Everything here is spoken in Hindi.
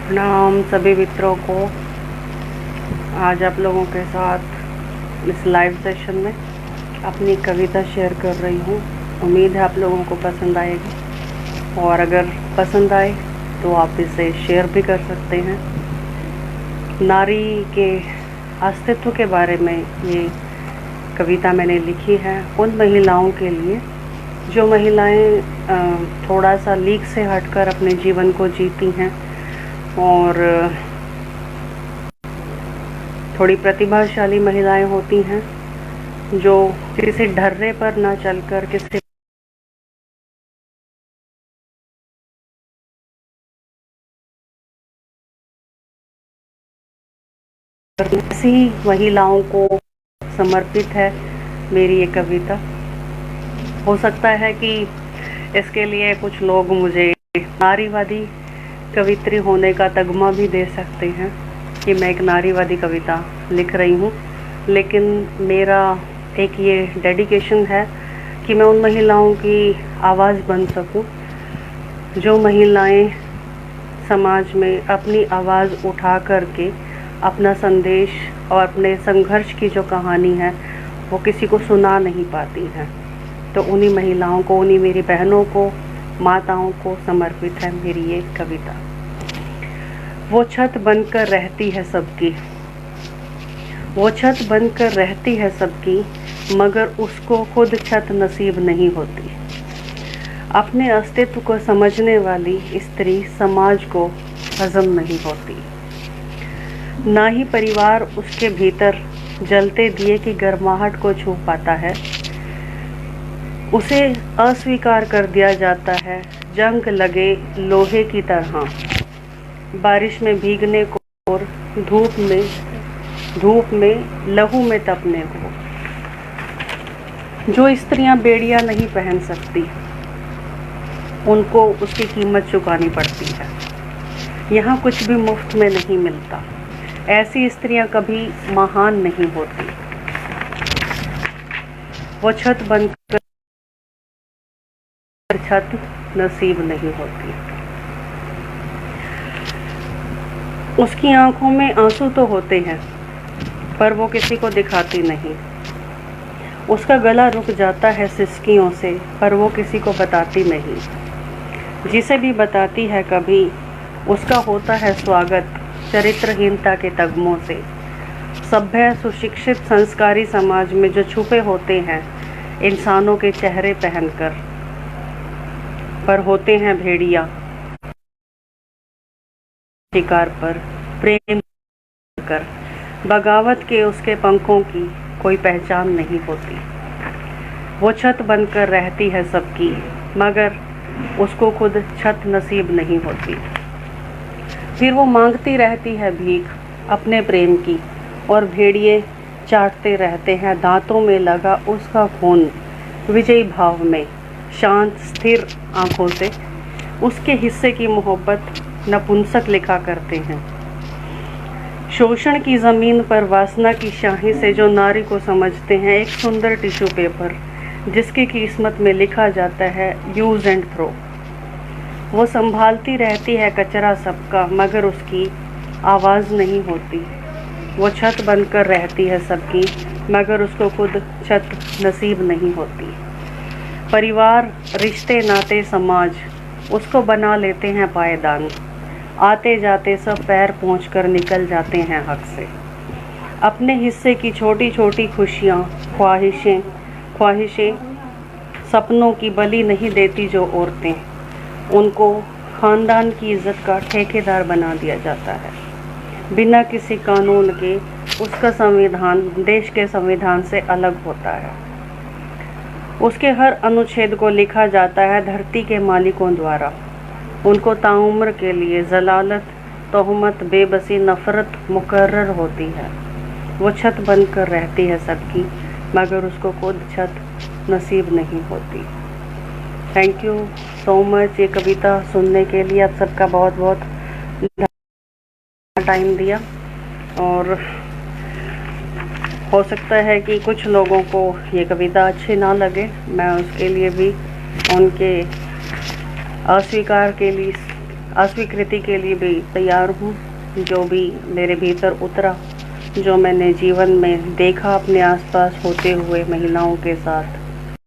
प्रणाम सभी मित्रों को। आज आप लोगों के साथ इस लाइव सेशन में अपनी कविता शेयर कर रही हूँ। उम्मीद है आप लोगों को पसंद आएगी और अगर पसंद आए तो आप इसे शेयर भी कर सकते हैं। नारी के अस्तित्व के बारे में ये कविता मैंने लिखी है उन महिलाओं के लिए जो महिलाएं थोड़ा सा लीक से हटकर अपने जीवन को जीती हैं और थोड़ी प्रतिभाशाली महिलाएं होती हैं जो किसी ढर्रे पर ना चलकर किसी ऐसी महिलाओं को समर्पित है मेरी ये कविता। हो सकता है कि इसके लिए कुछ लोग मुझे नारीवादी कवित्री होने का तगमा भी दे सकते हैं कि मैं एक नारीवादी कविता लिख रही हूँ, लेकिन मेरा एक ये डेडिकेशन है कि मैं उन महिलाओं की आवाज़ बन सकूँ जो महिलाएं समाज में अपनी आवाज़ उठा करके अपना संदेश और अपने संघर्ष की जो कहानी है वो किसी को सुना नहीं पाती हैं। तो उन्हीं महिलाओं को, उन्हीं मेरी बहनों को, माताओं को समर्पित है मेरी ये कविता। वो छत बनकर रहती है सबकी, वो छत बनकर रहती है सबकी, मगर उसको खुद छत नसीब नहीं होती। अपने अस्तित्व को समझने वाली स्त्री समाज को हजम नहीं होती। ना ही परिवार उसके भीतर जलते दिए की गर्माहट को छू पाता है। उसे अस्वीकार कर दिया जाता है जंग लगे लोहे की तरह। बारिश में भीगने को और धूप में लहू में तपने को। जो स्त्रियां बेड़ियां नहीं पहन सकती उनको उसकी कीमत चुकानी पड़ती है। यहाँ कुछ भी मुफ्त में नहीं मिलता। ऐसी स्त्रियां कभी महान नहीं होती। वो छत बनकर छत नसीब नहीं होती। उसकी आंखों में आंसू तो होते हैं पर वो किसी को दिखाती नहीं। उसका गला रुक जाता है सिसकियों से पर वो किसी को बताती नहीं। जिसे भी बताती है कभी उसका होता है स्वागत चरित्रहीनता के तगमों से। सभ्य सुशिक्षित संस्कारी समाज में जो छुपे होते हैं इंसानों के चेहरे पहनकर, पर होते हैं भेड़िया शिकार पर प्रेम कर। बगावत के उसके पंखों की कोई पहचान नहीं होती। वो छत बनकर रहती है सबकी, मगर उसको खुद छत नसीब नहीं होती। फिर वो मांगती रहती है भीख अपने प्रेम की और भेड़िए चाटते रहते हैं दांतों में लगा उसका खून। विजयी भाव में शांत स्थिर आंखों से उसके हिस्से की मोहब्बत नपुंसक लिखा करते हैं। शोषण की ज़मीन पर वासना की शाही से जो नारी को समझते हैं एक सुंदर टिश्यू पेपर जिसकी किस्मत में लिखा जाता है यूज एंड थ्रो। वो संभालती रहती है कचरा सबका, मगर उसकी आवाज़ नहीं होती। वो छत बनकर रहती है सबकी, मगर उसको खुद छत नसीब नहीं होती। परिवार, रिश्ते, नाते, समाज उसको बना लेते हैं पायदान। आते जाते सब पैर पहुँचकर निकल जाते हैं हक से। अपने हिस्से की छोटी छोटी खुशियाँ, ख्वाहिशें, सपनों की बलि नहीं देती जो औरतें। उनको ख़ानदान की इज़्ज़त का ठेकेदार बना दिया जाता है। बिना किसी कानून के उसका संविधान देश के संविधान से अलग होता है। उसके हर अनुच्छेद को लिखा जाता है धरती के मालिकों द्वारा। उनको ताउम्र के लिए जलालत, तोहमत, बेबसी, नफ़रत मुकर्रर होती है। वो छत बनकर रहती है सबकी, मगर उसको खुद छत नसीब नहीं होती। थैंक यू सो मच ये कविता सुनने के लिए। आप सबका बहुत बहुत टाइम दिया और हो सकता है कि कुछ लोगों को ये कविता अच्छी ना लगे। मैं उसके लिए भी उनके अस्वीकार के लिए अस्वीकृति के लिए भी तैयार हूँ। जो भी मेरे भीतर उतरा, जो मैंने जीवन में देखा अपने आसपास होते हुए महिलाओं के साथ,